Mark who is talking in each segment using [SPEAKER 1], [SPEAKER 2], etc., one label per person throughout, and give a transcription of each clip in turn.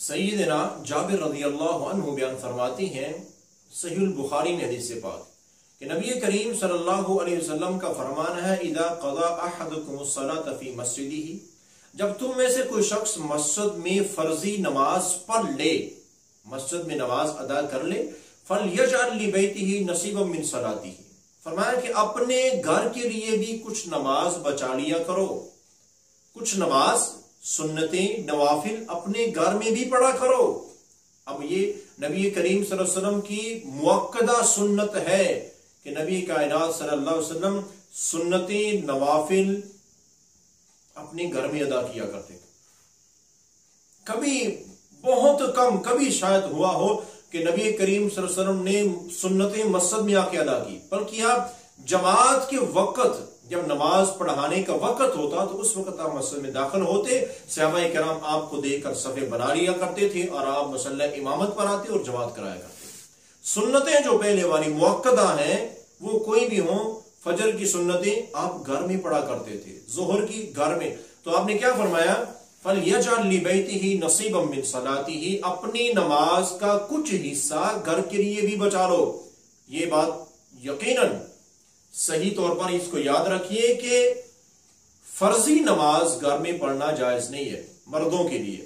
[SPEAKER 1] سیدنا جابر رضی اللہ عنہ بیان فرماتی ہیں صحیح البخاری میں حدیث پاک کہ نبی کریم صلی اللہ علیہ وسلم کا فرمان ہے اذا قضى احدكم الصلاة في مسجده، جب تم میں سے کوئی شخص مسجد میں فرضی نماز پڑھ لے، مسجد میں نماز ادا کر لے، فَلْيَجْعَلْ لِبَيْتِهِ نَصِيبًا مِّن صَلَاتِهِ، فرمایا کہ اپنے گھر کے لیے بھی کچھ نماز بچا لیا کرو، کچھ نماز سنتیں نوافل اپنے گھر میں بھی پڑھا کرو۔ اب یہ نبی کریم صلی اللہ علیہ وسلم کی مؤکدہ سنت ہے کہ نبی کائنات صلی اللہ علیہ وسلم سنتیں نوافل اپنے گھر میں ادا کیا کرتے تھے۔ کبھی بہت کم، کبھی شاید ہوا ہو کہ نبی کریم صلی اللہ علیہ وسلم نے سنتیں مسجد میں آ کے ادا کی، بلکہ آپ جماعت کے وقت جب نماز پڑھانے کا وقت ہوتا تو اس وقت آپ مسجد میں داخل ہوتے، صحابہ کرام آپ کو دیکھ کر صفیں بنا لیا کرتے تھے اور آپ مصلی امامت پر آتے اور جماعت کرایا کرتے۔ سنتیں جو پہلے والی مؤکدہ ہیں وہ کوئی بھی ہوں، فجر کی سنتیں آپ گھر میں پڑھا کرتے تھے، ظہر کی گھر میں، تو آپ نے کیا فرمایا فَلْيَجْعَلْ لِبَيْتِهِ نَصِيبًا مِّن صَلَاتِهِ، اپنی نماز کا کچھ حصہ گھر کے لیے بھی بچا لو۔ یہ بات یقیناً صحیح طور پر اس کو یاد رکھیے کہ فرضی نماز گھر میں پڑھنا جائز نہیں ہے مردوں کے لیے،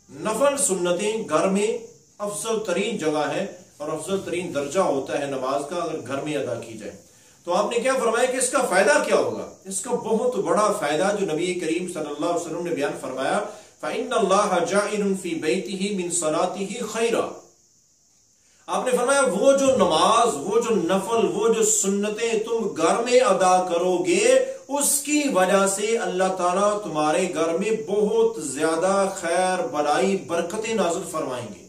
[SPEAKER 1] نفل سنتیں گھر میں افضل ترین جگہ ہے اور افضل ترین درجہ ہوتا ہے نماز کا اگر گھر میں ادا کی جائے۔ تو آپ نے کیا فرمایا کہ اس کا فائدہ کیا ہوگا؟ اس کا بہت بڑا فائدہ جو نبی کریم صلی اللہ علیہ وسلم نے بیان فرمایا فَإِنَّ اللَّهَ جَائِلٌ فِي بَيْتِهِ مِن صَلَاتِهِ خَيْرًا، آپ نے فرمایا وہ جو نماز، وہ جو نفل، وہ جو سنتیں تم گھر میں ادا کرو گے اس کی وجہ سے اللہ تعالیٰ تمہارے گھر میں بہت زیادہ خیر، بلائی، برکتیں نازل فرمائیں گے،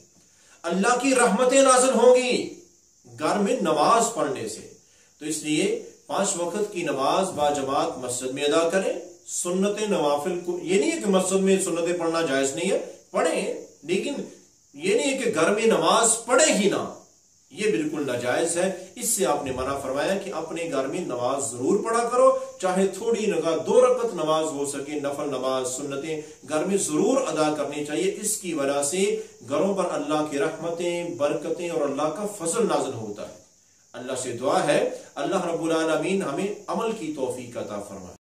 [SPEAKER 1] اللہ کی رحمتیں نازل ہوں گی گھر میں نماز پڑھنے سے۔ تو اس لیے 5 وقت کی نماز باجماعت مسجد میں ادا کریں، سنت نوافل کو، یہ نہیں ہے کہ مسجد میں سنتیں پڑھنا جائز نہیں ہے، پڑھیں، لیکن یہ نہیں ہے کہ گھر میں نماز پڑھے ہی نہ، یہ بالکل ناجائز ہے۔ اس سے آپ نے منع فرمایا کہ اپنے گھر میں نماز ضرور پڑھا کرو، چاہے تھوڑی نگاہ 2 رکعت نماز ہو سکے، نفل نماز سنتیں گھر میں ضرور ادا کرنی چاہیے۔ اس کی وجہ سے گھروں پر اللہ کی رحمتیں، برکتیں اور اللہ کا فضل نازل ہوتا ہے۔ اللہ سے دعا ہے اللہ رب العالمین ہمیں عمل کی توفیق عطا فرمائے۔